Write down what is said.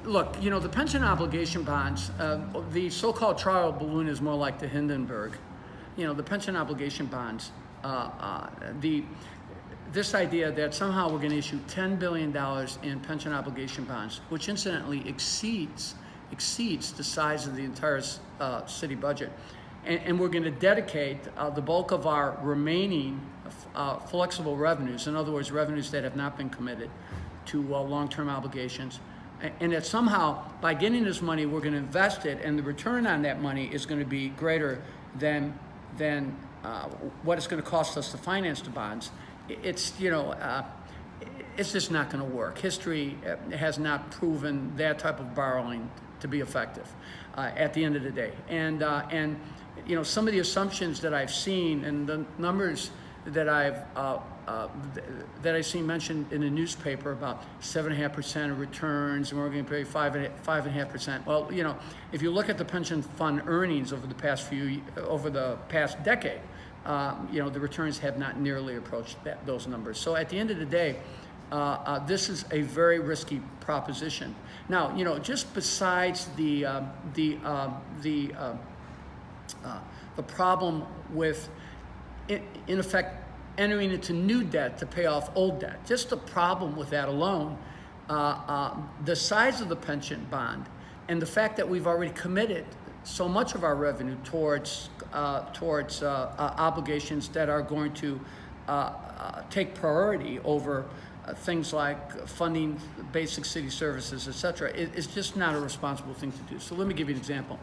look, the pension obligation bonds, the so-called trial balloon is more like the Hindenburg. The pension obligation bonds, this idea that somehow we're going to issue $10 billion in pension obligation bonds, which incidentally exceeds the size of the entire city budget. And we're going to dedicate the bulk of our remaining flexible revenues, in other words, revenues that have not been committed, to long-term obligations. And that somehow, by getting this money, we're going to invest it, and the return on that money is going to be greater than what it's going to cost us to finance the bonds. It's just not going to work. History has not proven that type of borrowing to be effective at the end of the day. And some of the assumptions that I've seen and the numbers that I've seen mentioned in the newspaper about 7.5% of returns, and we're going to pay 5.5%. Well, if you look at the pension fund earnings over the past decade, the returns have not nearly approached those numbers. So at the end of the day, this is a very risky proposition. Now, just besides the problem with, in effect, entering into new debt to pay off old debt, just the problem with that alone, the size of the pension bond, and the fact that we've already committed so much of our revenue towards obligations that are going to take priority over things like funding basic city services, et cetera, is just not a responsible thing to do. So let me give you an example.